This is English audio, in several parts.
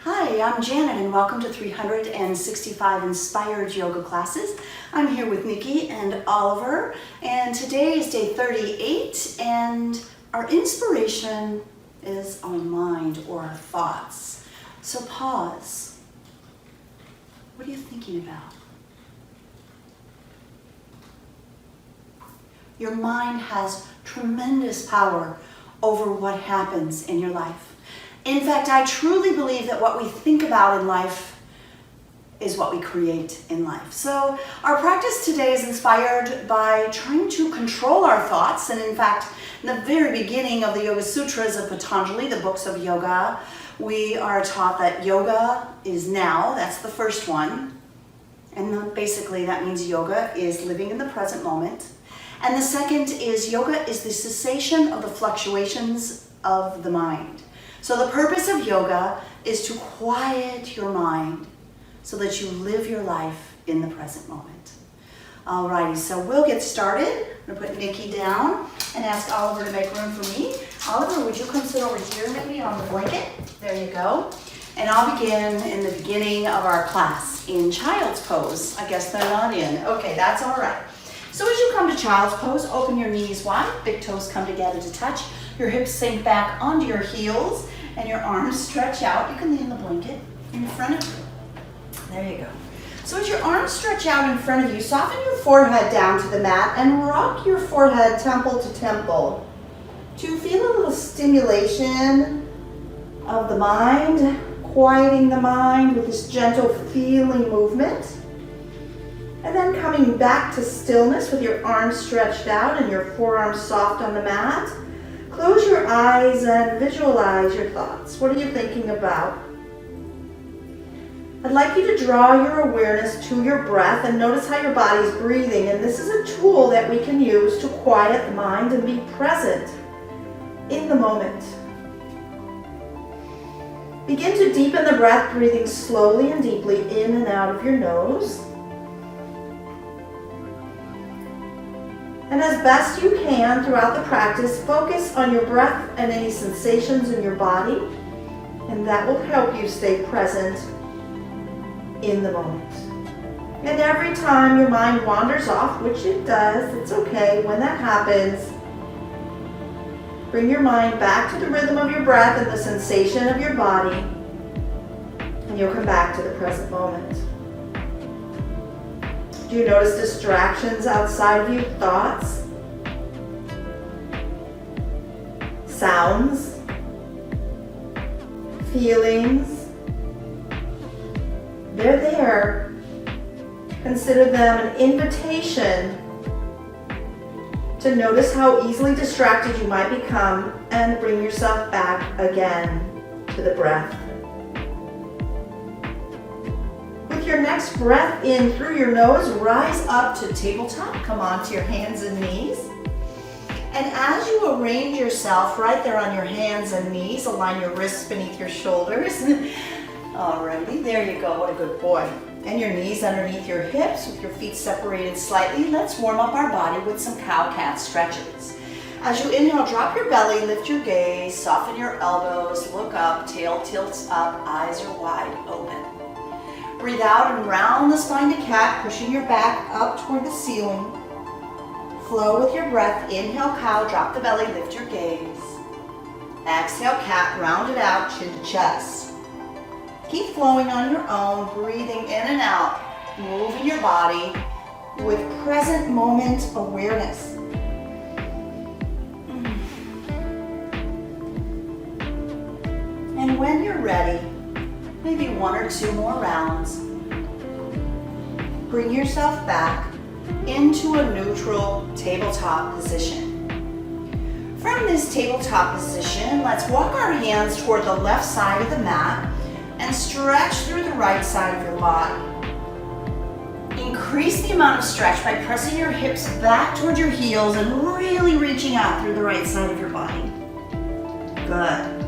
Hi, I'm Janet and welcome to 365 Inspired Yoga Classes. I'm here with Nikki and Oliver, and today is day 38, and our inspiration is our mind or our thoughts. So pause. What are you thinking about? Your mind has tremendous power over what happens in your life. In fact, I truly believe that what we think about in life is what we create in life. So our practice today is inspired by trying to control our thoughts. And in fact, in the very beginning of the Yoga Sutras of Patanjali, the books of yoga, we are taught that yoga is now. That's the first one. And basically that means yoga is living in the present moment. And the second is yoga is the cessation of the fluctuations of the mind. So the purpose of yoga is to quiet your mind so that you live your life in the present moment. Alrighty, so we'll get started. I'm gonna put Nikki down and ask Oliver to make room for me. Oliver, would you come sit over here with me on the blanket? There you go. And I'll begin in the beginning of our class in child's pose. I guess they're not in. Okay, that's all right. So as you come to child's pose, open your knees wide, big toes come together to touch. Your hips sink back onto your heels and your arms stretch out. You can lay on the blanket in front of you. There you go. So as your arms stretch out in front of you, soften your forehead down to the mat and rock your forehead temple to temple to feel a little stimulation of the mind, quieting the mind with this gentle feeling movement. And then coming back to stillness with your arms stretched out and your forearms soft on the mat. Close your eyes and visualize your thoughts. What are you thinking about? I'd like you to draw your awareness to your breath and notice how your body's breathing. And this is a tool that we can use to quiet the mind and be present in the moment. Begin to deepen the breath, breathing slowly and deeply in and out of your nose. And as best you can throughout the practice, focus on your breath and any sensations in your body, and that will help you stay present in the moment. And every time your mind wanders off, which it does, it's okay when that happens, bring your mind back to the rhythm of your breath and the sensation of your body, and you'll come back to the present moment. Do you notice distractions outside of you? Thoughts? Sounds? Feelings? They're there. Consider them an invitation to notice how easily distracted you might become and bring yourself back again to the breath. Your next breath in through your nose, rise up to tabletop. Come onto your hands and knees. And as you arrange yourself right there on your hands and knees, align your wrists beneath your shoulders. Alrighty, there you go. What a good boy. And your knees underneath your hips with your feet separated slightly. Let's warm up our body with some cow-cat stretches. As you inhale, drop your belly, lift your gaze, soften your elbows, look up, tail tilts up, eyes are wide open. Breathe out and round the spine to cat, pushing your back up toward the ceiling. Flow with your breath. Inhale, cow, drop the belly, lift your gaze. Exhale, cat, round it out, chin to chest. Keep flowing on your own, breathing in and out, moving your body with present moment awareness. And when you're ready, maybe one or two more rounds. Bring yourself back into a neutral tabletop position. From this tabletop position, let's walk our hands toward the left side of the mat and stretch through the right side of your body. Increase the amount of stretch by pressing your hips back toward your heels and really reaching out through the right side of your body. Good.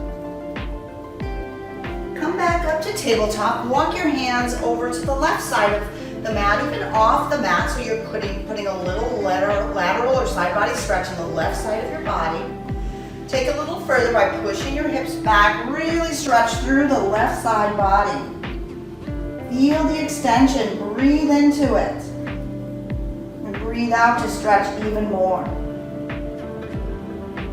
Come back up to tabletop. Walk your hands over to the left side of the mat, even off the mat, so you're putting a little lateral or side body stretch on the left side of your body. Take a little further by pushing your hips back. Really stretch through the left side body. Feel the extension. Breathe into it. And breathe out to stretch even more.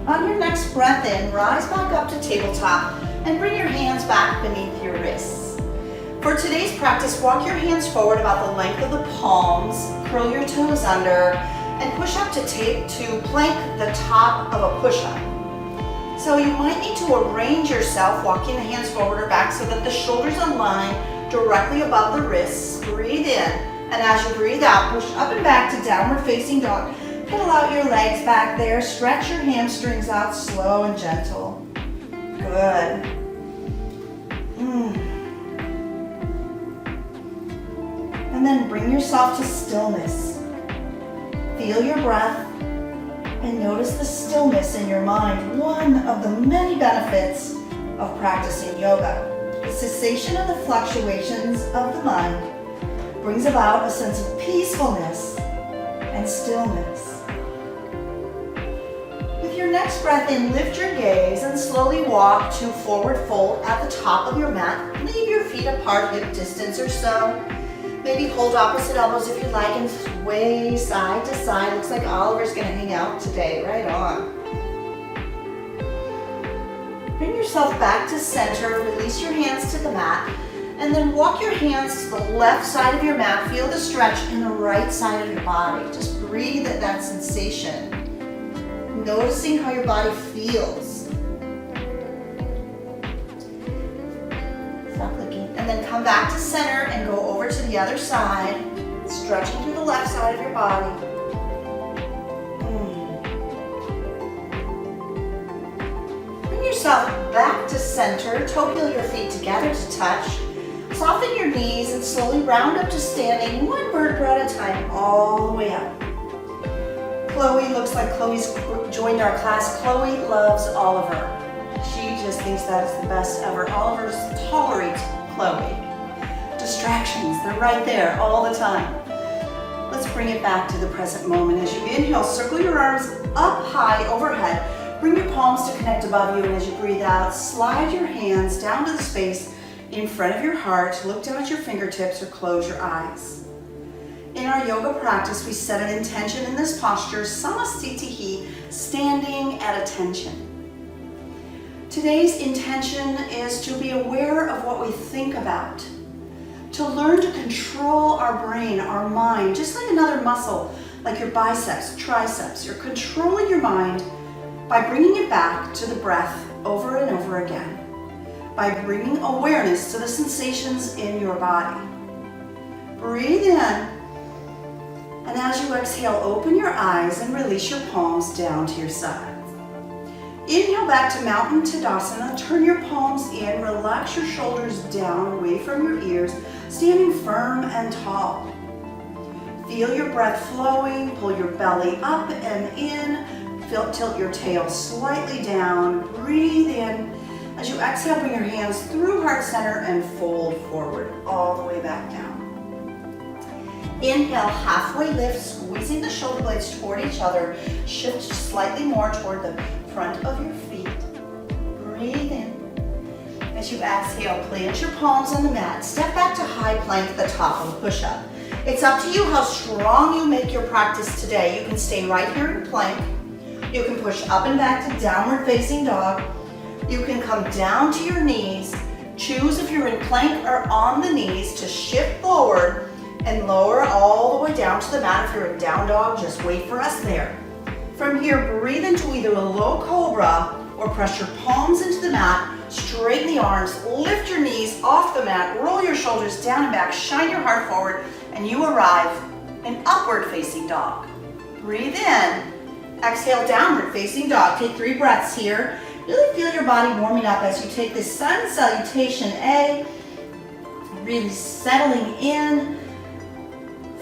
On your next breath in, rise back up to tabletop and bring your hands back beneath your wrists. For today's practice, walk your hands forward about the length of the palms, curl your toes under, and push up to plank the top of a push-up. So you might need to arrange yourself, walking the hands forward or back so that the shoulders align directly above the wrists. Breathe in, and as you breathe out, push up and back to downward facing dog. Pedal out your legs back there. Stretch your hamstrings out slow and gentle. Good. And then bring yourself to stillness. Feel your breath and notice the stillness in your mind. One of the many benefits of practicing yoga. The cessation of the fluctuations of the mind brings about a sense of peacefulness and stillness. With your next breath in, lift your gaze and slowly walk to forward fold at the top of your mat. Leave your feet apart, hip distance or so. Maybe hold opposite elbows if you like and sway side to side. Looks like Oliver's gonna hang out today. Right on. Bring yourself back to center. Release your hands to the mat. And then walk your hands to the left side of your mat. Feel the stretch in the right side of your body. Just breathe at that sensation. Noticing how your body feels. And then come back to center and go over to the other side, stretching through the left side of your body. Bring yourself back to center, toe heel your feet together to touch. Soften your knees and slowly round up to standing, one vertebra at a time, all the way up. Chloe, looks like Chloe's joined our class. Chloe loves Oliver. She just thinks that is the best ever. Oliver tolerates Chloe. Distractions, they're right there all the time. Let's bring it back to the present moment. As you inhale, circle your arms up high overhead. Bring your palms to connect above you, and as you breathe out, slide your hands down to the space in front of your heart. Look down at your fingertips or close your eyes. In our yoga practice, we set an intention in this posture, samasthitihi, standing at attention. Today's intention is to be aware of what we think about, to learn to control our brain, our mind, just like another muscle, like your biceps, triceps. You're controlling your mind by bringing it back to the breath over and over again, by bringing awareness to the sensations in your body. Breathe in, and as you exhale, open your eyes and release your palms down to your sides. Inhale back to Mountain Tadasana. Turn your palms in. Relax your shoulders down away from your ears, standing firm and tall. Feel your breath flowing. Pull your belly up and in. Tilt your tail slightly down. Breathe in. As you exhale, bring your hands through heart center and fold forward all the way back down. Inhale, halfway lift, squeezing the shoulder blades toward each other. Shift slightly more toward the front of your feet. Breathe in. As you exhale, plant your palms on the mat. Step back to high plank at the top of a push-up. It's up to you how strong you make your practice today. You can stay right here in plank. You can push up and back to downward facing dog. You can come down to your knees. Choose if you're in plank or on the knees to shift forward and lower all the way down to the mat. If you're in down dog, just wait for us there. From here, breathe into either a low cobra or press your palms into the mat, straighten the arms, lift your knees off the mat, roll your shoulders down and back, shine your heart forward, and you arrive in upward facing dog. Breathe in, exhale, downward facing dog. Take 3 breaths here. Really feel your body warming up as you take this sun salutation A, really settling in.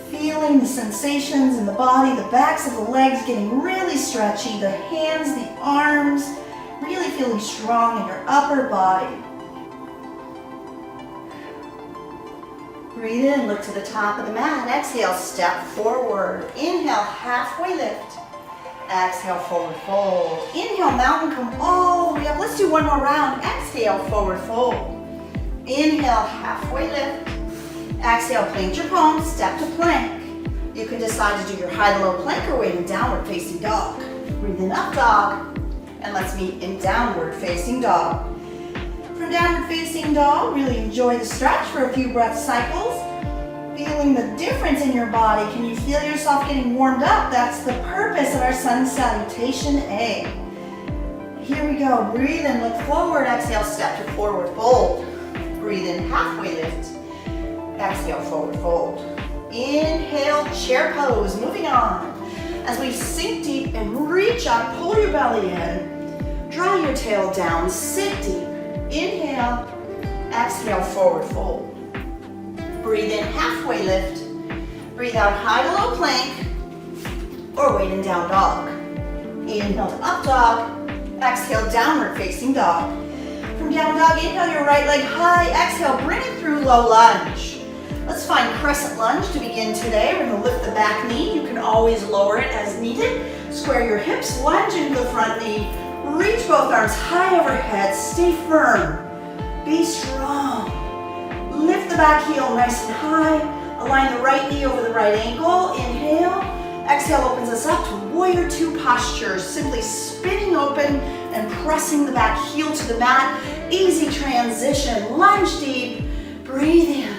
Feeling the sensations in the body, the backs of the legs getting really stretchy, the hands, the arms, really feeling strong in your upper body. Breathe in, look to the top of the mat. Exhale, step forward. Inhale, halfway lift. Exhale, forward fold. Inhale, mountain, come all the way up. Let's do one more round. Exhale, forward fold. Inhale, halfway lift. Exhale, plant your palms, step to plank. You can decide to do your high to low plank or wait in downward facing dog. Breathe in, up dog. And let's meet in downward facing dog. From downward facing dog, really enjoy the stretch for a few breath cycles. Feeling the difference in your body. Can you feel yourself getting warmed up? That's the purpose of our sun salutation A. Here we go. Breathe in, look forward. Exhale, step to forward fold. Breathe in, halfway lift. Exhale, forward fold. Inhale, chair pose. Moving on. As we sink deep and reach up, pull your belly in. Draw your tail down, sit deep. Inhale, exhale, forward fold. Breathe in, halfway lift. Breathe out, high to low plank, or wait in down dog. Inhale to up dog. Exhale, downward facing dog. From down dog, inhale your right leg high. Exhale, bring it through low lunge. Let's find crescent lunge to begin today. We're going to lift the back knee. You can always lower it as needed. Square your hips, lunge into the front knee. Reach both arms high overhead. Stay firm. Be strong. Lift the back heel nice and high. Align the right knee over the right ankle. Inhale. Exhale opens us up to warrior two posture. Simply spinning open and pressing the back heel to the mat. Easy transition. Lunge deep. Breathe in.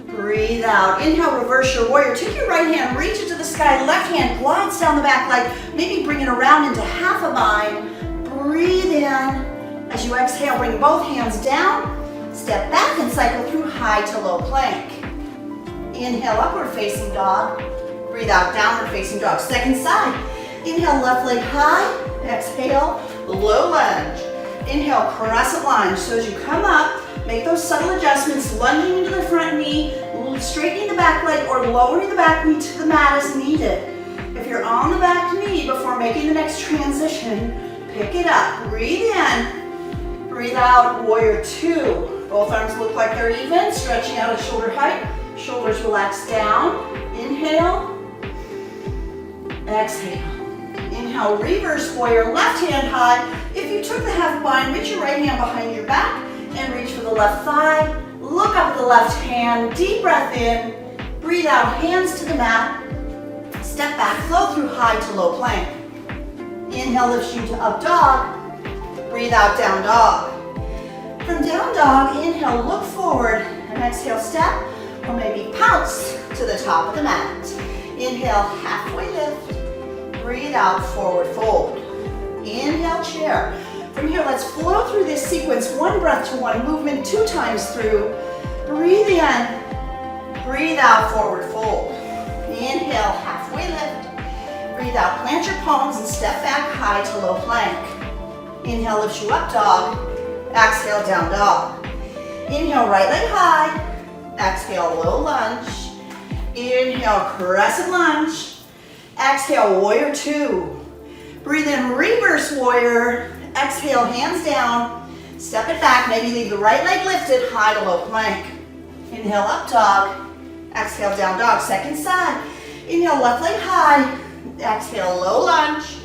Breathe out. Inhale, reverse your warrior. Take your right hand, reach it to the sky. Left hand glides down the back leg. Maybe bring it around into half a bind. Breathe in. As you exhale, bring both hands down. Step back and cycle through high to low plank. Inhale, upward facing dog. Breathe out, downward facing dog. Second side. Inhale, left leg high. Exhale, low lunge. Inhale, crescent lunge. So as you come up, make those subtle adjustments, lunging into the front knee, straightening the back leg, or lowering the back knee to the mat as needed. If you're on the back knee before making the next transition, pick it up. Breathe in, breathe out, warrior two. Both arms look like they're even, stretching out at shoulder height. Shoulders relax down. Inhale, exhale. Inhale, reverse warrior, left hand high. If you took the half bind, reach your right hand behind your back and reach for the left thigh. Look up at the left hand, deep breath in. Breathe out, hands to the mat. Step back, flow through high to low plank. Inhale lifts you to up dog. Breathe out, down dog. From down dog, inhale, look forward, and exhale, step, or maybe pounce to the top of the mat. Inhale, halfway lift. Breathe out, forward fold. Inhale, chair. From here, let's flow through this sequence, one breath to one movement, 2 times through. Breathe in, breathe out, forward fold. Inhale, halfway lift. Breathe out, plant your palms and step back high to low plank. Inhale, lifts you up dog. Exhale, down dog. Inhale, right leg high. Exhale, low lunge. Inhale, crescent lunge. Exhale, warrior two. Breathe in, reverse warrior. Exhale, hands down. Step it back, maybe leave the right leg lifted, high to low plank. Inhale, up dog. Exhale, down dog. Second side. Inhale, left leg high. Exhale, low lunge.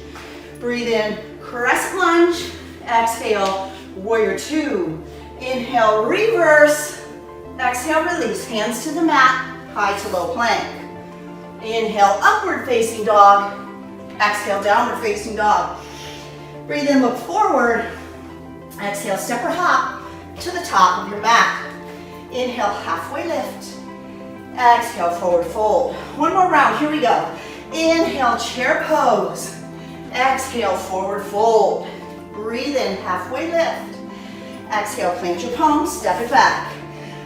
Breathe in, crescent lunge. Exhale, warrior two. Inhale, reverse. Exhale, release. Hands to the mat, high to low plank. Inhale, upward facing dog. Exhale, downward facing dog. Breathe in, look forward. Exhale, step or hop to the top of your mat. Inhale, halfway lift. Exhale, forward fold. One more round, here we go. Inhale, chair pose. Exhale, forward fold. Breathe in, halfway lift. Exhale, plant your palms, step it back.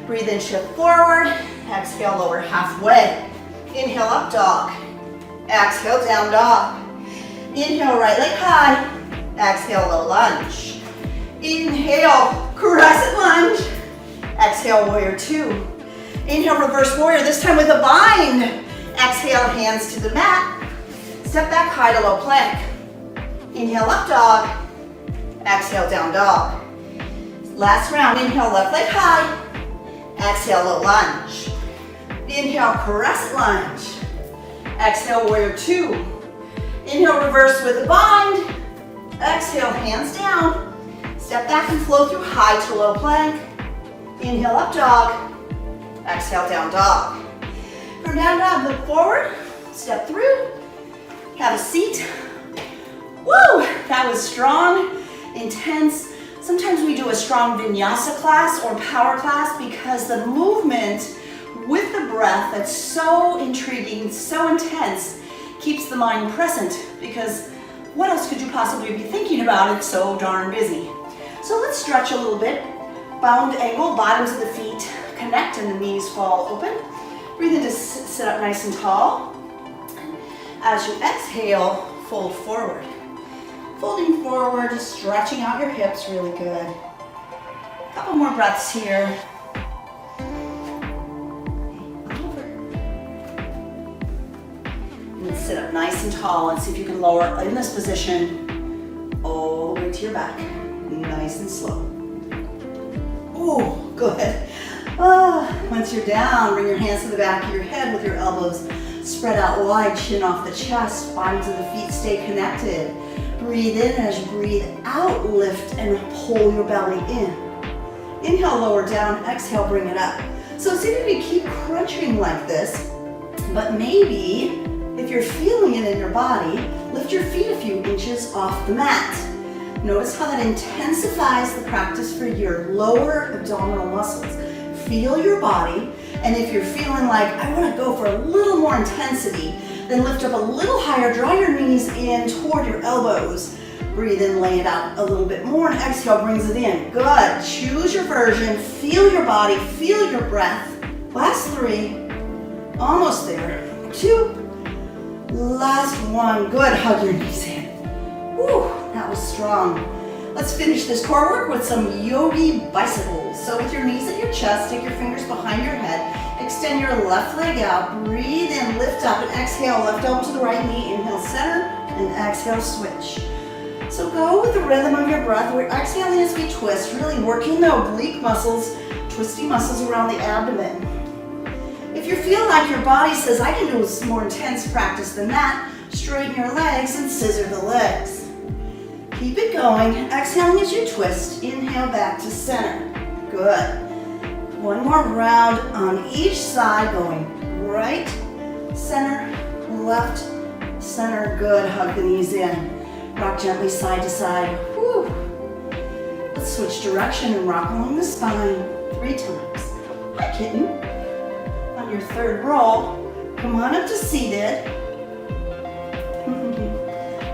Breathe in, shift forward. Exhale, lower halfway. Inhale, up dog. Exhale, down dog. Inhale, right leg high. Exhale, low lunge. Inhale, crescent lunge. Exhale, warrior two. Inhale, reverse warrior, this time with a bind. Exhale, hands to the mat. Step back, high to low plank. Inhale, up dog. Exhale, down dog. Last round, inhale, left leg high. Exhale, low lunge. Inhale, crescent lunge. Exhale, warrior two. Inhale, reverse with a bind. Exhale, hands down. Step back and flow through high to low plank. Inhale, up dog. Exhale, down dog. From down dog, look forward. Step through. Have a seat. Woo! That was strong, intense. Sometimes we do a strong vinyasa class or power class because the movement with the breath that's so intriguing, so intense, keeps the mind present, because what else could you possibly be thinking about? It's so darn busy. So let's stretch a little bit. Bound angle, bottoms of the feet connect and the knees fall open. Breathe in to sit up nice and tall. As you exhale, fold forward. Folding forward, stretching out your hips, really good. A couple more breaths here. Over. And then sit up nice and tall and see if you can lower in this position all the way to your back. Nice and slow. Oh, good. Once you're down, bring your hands to the back of your head with your elbows spread out wide, chin off the chest, bottoms of the feet stay connected. Breathe in, and as you breathe out, lift and pull your belly in. Inhale, lower down, exhale, bring it up. So see if you keep crunching like this, but maybe if you're feeling it in your body, lift your feet a few inches off the mat. Notice how that intensifies the practice for your lower abdominal muscles. Feel your body, and if you're feeling like, I want to go for a little more intensity, then lift up a little higher, draw your knees in toward your elbows. Breathe in, lay it out a little bit more, and exhale brings it in. Good. Choose your version, feel your body, feel your breath. Last 3, almost there. 2, last 1. Good. Hug your knees in. Woo, that was strong. Let's finish this core work with some Yogi Bicycles. So with your knees at your chest, take your fingers behind your head, extend your left leg out, breathe in, lift up, and exhale, left elbow to the right knee, inhale center, and exhale switch. So go with the rhythm of your breath. We're exhaling as we twist, really working the oblique muscles, twisty muscles around the abdomen. If you feel like your body says, I can do a more intense practice than that, straighten your legs and scissor the legs. Keep it going, exhaling as you twist. Inhale back to center. Good. One more round on each side, going right, center, left, center. Good. Hug the knees in. Rock gently side to side. Whew. Let's switch direction and rock along the spine 3 times. Hi, kitten. On your third roll, come on up to seated.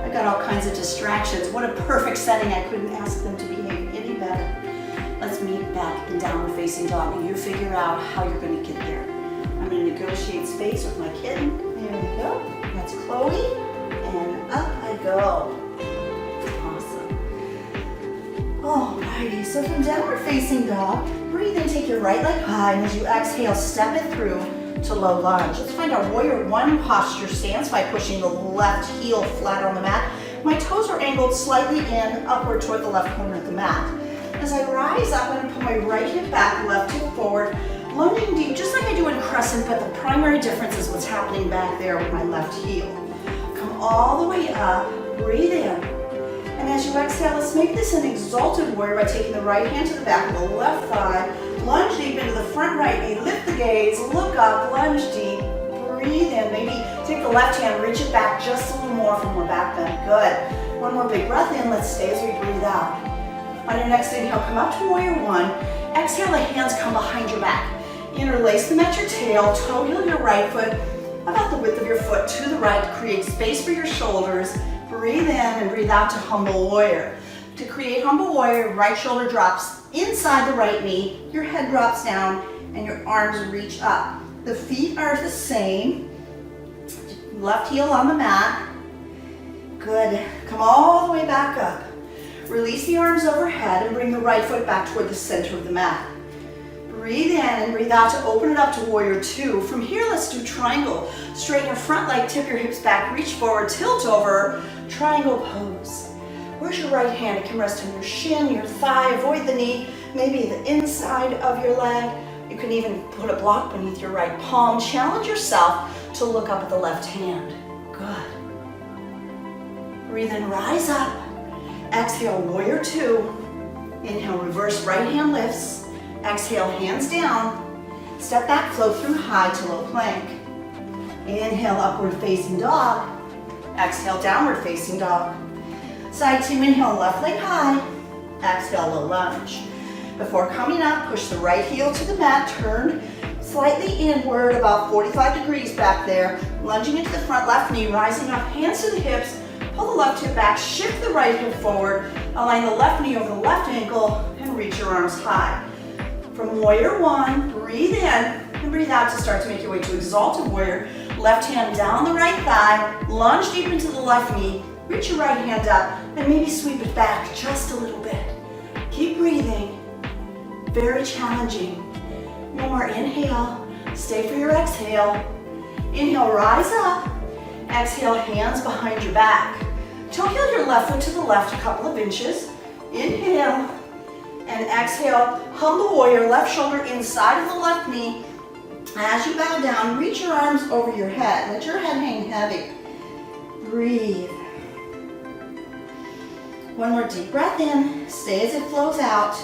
I got all kinds of distractions. What a perfect setting. I couldn't ask them to behave any better. Let's meet back in downward facing dog, and you figure out how you're going to get there. I'm going to negotiate space with my kitten. There we go. That's Chloe, and up I go. Awesome. Alrighty, so from downward facing dog, breathe in, take your right leg high, and as you exhale, step it through to low lunge. Let's find our warrior 1 posture stance by pushing the left heel flat on the mat. My toes are angled slightly in, upward toward the left corner of the mat. As I rise up, I'm going to put my right hip back, left hip forward, lunging deep, just like I do in Crescent, but the primary difference is what's happening back there with my left heel. Come all the way up, breathe in. And as you exhale, let's make this an exalted warrior by taking the right hand to the back of the left thigh, lunge deep into the front right knee, lift the gaze, look up, lunge deep, breathe in. Maybe take the left hand, reach it back just a little more from your back bend. Good. One more big breath in. Let's stay as we breathe out. On your next inhale, come up to warrior 1. Exhale, the hands come behind your back. Interlace them at your tail, toe heel your right foot, about the width of your foot to the right. Create space for your shoulders. Breathe in and breathe out to humble warrior. To create humble warrior, right shoulder drops inside the right knee, your head drops down, and your arms reach up. The feet are the same. Left heel on the mat. Good. Come all the way back up. Release the arms overhead and bring the right foot back toward the center of the mat. Breathe in and breathe out to open it up to warrior 2. From here, let's do triangle. Straighten your front leg, tip your hips back, reach forward, tilt over, triangle pose. Where's your right hand? It can rest on your shin, your thigh, avoid the knee, maybe the inside of your leg. You can even put a block beneath your right palm. Challenge yourself to look up at the left hand. Good. Breathe in, rise up. Exhale, warrior two. Inhale, reverse right hand lifts. Exhale, hands down. Step back, flow through high to low plank. Inhale, upward facing dog. Exhale, downward facing dog. Side two, inhale, left leg high. Exhale, low lunge. Before coming up, push the right heel to the mat, turn slightly inward, about 45 degrees back there. Lunging into the front left knee, rising up, hands to the hips. Pull the left hip back, shift the right hip forward. Align the left knee over the left ankle and reach your arms high. From warrior one, breathe in and breathe out to start to make your way to exalted warrior. Left hand down the right thigh, lunge deep into the left knee, reach your right hand up, and maybe sweep it back just a little bit. Keep breathing. Very challenging. One more inhale. Stay for your exhale. Inhale, rise up. Exhale, hands behind your back. Toe heel your left foot to the left a couple of inches. Inhale. And exhale, humble warrior, left shoulder inside of the left knee. As you bow down, reach your arms over your head. Let your head hang heavy. Breathe. One more deep breath in. Stay as it flows out.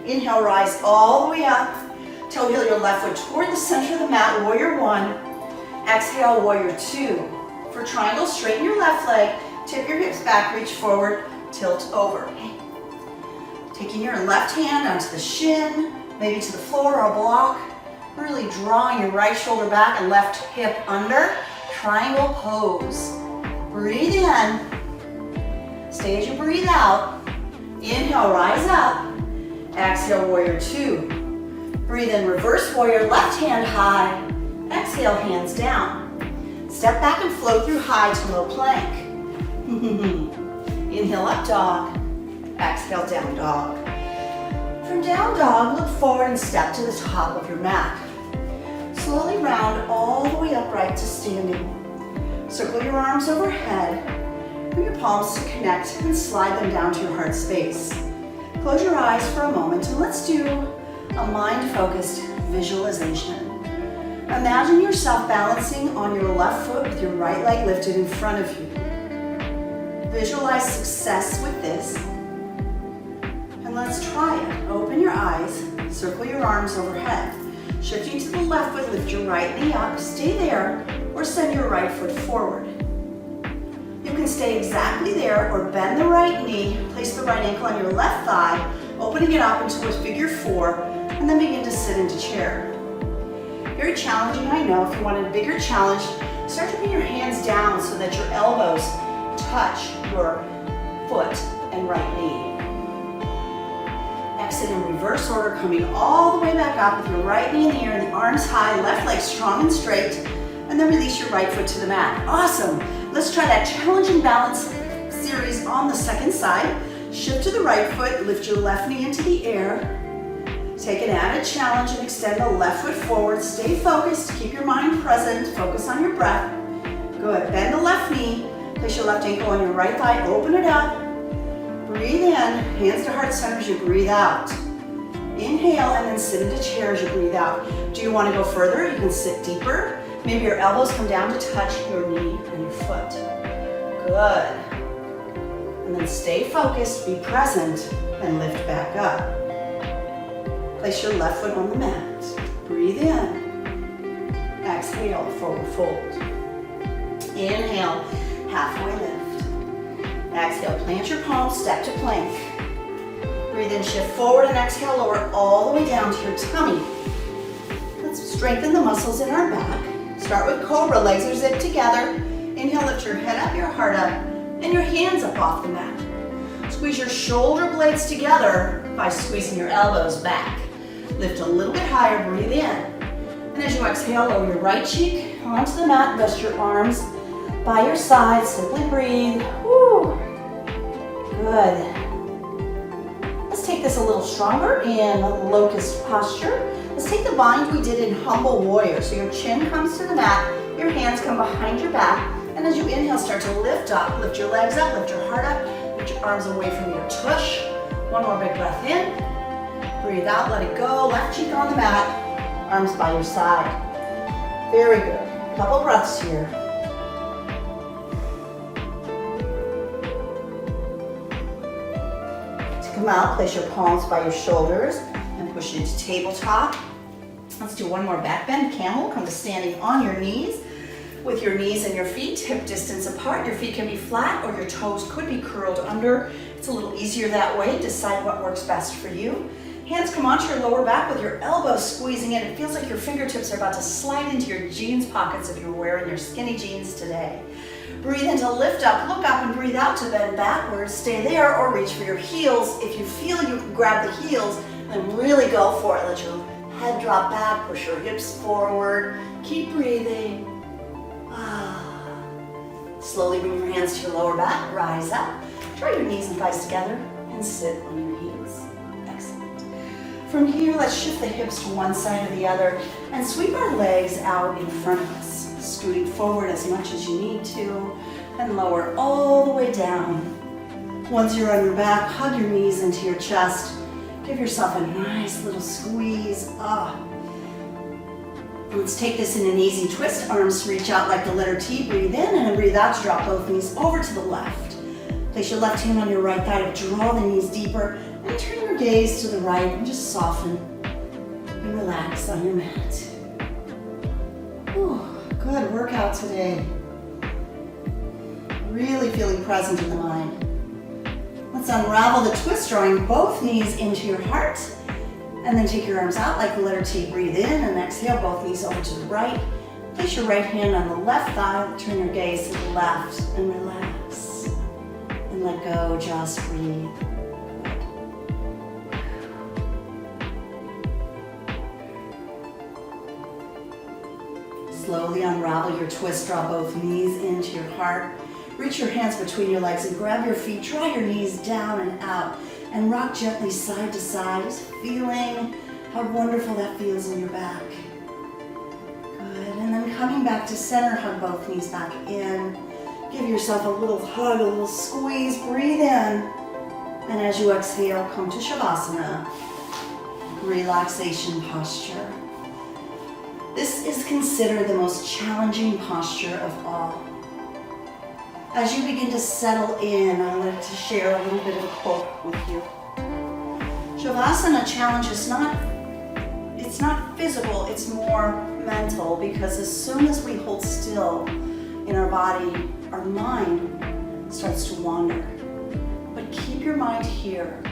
Inhale, rise all the way up. Toe heel your left foot toward the center of the mat, warrior one. Exhale, warrior two. For triangle, straighten your left leg. Tip your hips back, reach forward, tilt over. Taking your left hand onto the shin, maybe to the floor or a block. Really drawing your right shoulder back and left hip under. Triangle pose. Breathe in. Stay as you breathe out. Inhale, rise up. Exhale, warrior two. Breathe in, reverse warrior, left hand high. Exhale, hands down. Step back and flow through high to low plank. Inhale, up dog. Exhale, down dog. From down dog, look forward and step to the top of your mat. Slowly round all the way upright to standing. Circle your arms overhead. Bring your palms to connect and slide them down to your heart space. Close your eyes for a moment and let's do a mind-focused visualization. Imagine yourself balancing on your left foot with your right leg lifted in front of you. Visualize success with this. And let's try it. Open your eyes, circle your arms overhead. Shifting to the left foot, lift your right knee up, stay there, or send your right foot forward. You can stay exactly there or bend the right knee, place the right ankle on your left thigh, opening it up into a figure four, and then begin to sit into chair. Very challenging, I know. If you want a bigger challenge, start to bring your hands down so that your elbows touch your foot and right knee. Exit in reverse order, coming all the way back up with your right knee in the air and the arms high, left leg strong and straight, and then release your right foot to the mat. Awesome. Let's try that challenging balance series on the second side. Shift to the right foot, lift your left knee into the air. Take an added challenge and extend the left foot forward. Stay focused, keep your mind present, focus on your breath. Good, bend the left knee, place your left ankle on your right thigh, open it up. Breathe in, hands to heart center as you breathe out. Inhale and then sit into chair as you breathe out. Do you want to go further? You can sit deeper. Maybe your elbows come down to touch your knee and your foot. Good. And then stay focused, be present, and lift back up. Place your left foot on the mat. Breathe in. Exhale, forward fold. Inhale, halfway lift. Exhale, plant your palms, step to plank. Breathe in, shift forward, and exhale, lower all the way down to your tummy. Let's strengthen the muscles in our back. Start with cobra, legs are zipped together. Inhale, lift your head up, your heart up, and your hands up off the mat. Squeeze your shoulder blades together by squeezing your elbows back. Lift a little bit higher, breathe in. And as you exhale, lower your right cheek onto the mat, rest your arms by your side, simply breathe. Woo. Good. Let's take this a little stronger in locust posture. Let's take the bind we did in humble warrior. So your chin comes to the mat, your hands come behind your back, and as you inhale, start to lift up. Lift your legs up, lift your heart up, lift your arms away from your tush. One more big breath in. Breathe out, let it go. Left cheek on the mat, arms by your side. Very good. Couple breaths here. them out. Place your palms by your shoulders and push into tabletop. Let's do one more back bend. Camel. Come to standing on your knees with your knees and your feet hip distance apart. Your feet can be flat or your toes could be curled under. It's a little easier that way. Decide what works best for you. Hands come onto your lower back with your elbows squeezing in. It feels like your fingertips are about to slide into your jeans pockets if you're wearing your skinny jeans today. Breathe in to lift up, look up, and breathe out to bend backwards. Stay there or reach for your heels. If you feel you can grab the heels, then really go for it. Let your head drop back, push your hips forward. Keep breathing. Slowly bring your hands to your lower back, rise up. Draw your knees and thighs together and sit on your heels. Excellent. From here, let's shift the hips to one side or the other and sweep our legs out in front of us, scooting forward as much as you need to and lower all the way down. Once you're on your back, hug your knees into your chest. Give yourself a nice little squeeze. Let's take this in an easy twist. Arms reach out like the letter T. Breathe in and then breathe out to drop both knees over to the left. Place your left hand on your right thigh to draw the knees deeper and turn your gaze to the right and just soften and relax on your mat. Good workout today. Really feeling present in the mind. Let's unravel the twist, drawing both knees into your heart. And then take your arms out like the letter T. Breathe in and exhale, both knees over to the right. Place your right hand on the left thigh. Turn your gaze to the left and relax. And let go, just breathe. Slowly unravel your twist, draw both knees into your heart. Reach your hands between your legs and grab your feet. Draw your knees down and out. And rock gently side to side, just feeling how wonderful that feels in your back. Good, and then coming back to center, hug both knees back in. Give yourself a little hug, a little squeeze, breathe in. And as you exhale, come to Shavasana, relaxation posture. This is considered the most challenging posture of all. As you begin to settle in, I'd like to share a little bit of a quote with you. Shavasana challenge is it's not physical, it's more mental, because as soon as we hold still in our body, our mind starts to wander. But keep your mind here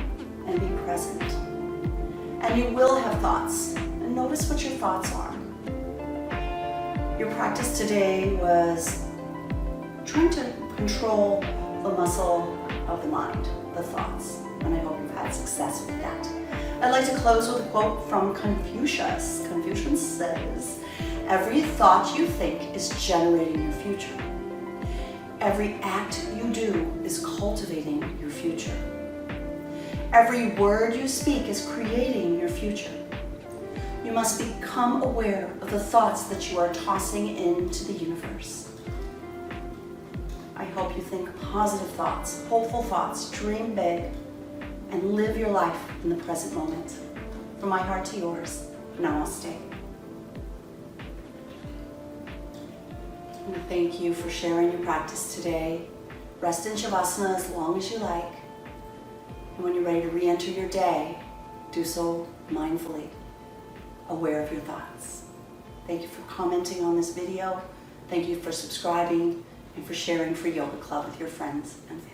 and be present. And you will have thoughts, and notice what your thoughts are. Your practice today was trying to control the muscle of the mind, the thoughts, and I hope you've had success with that. I'd like to close with a quote from Confucius. Confucius says, "Every thought you think is generating your future. Every act you do is cultivating your future. Every word you speak is creating your future. You must become aware of the thoughts that you are tossing into the universe." I hope you think positive thoughts, hopeful thoughts, dream big, and live your life in the present moment. From my heart to yours, namaste. And thank you for sharing your practice today. Rest in Shavasana as long as you like. And when you're ready to re-enter your day, do so mindfully, aware of your thoughts. Thank you for commenting on this video. Thank you for subscribing and for sharing Free Yoga Club with your friends and family.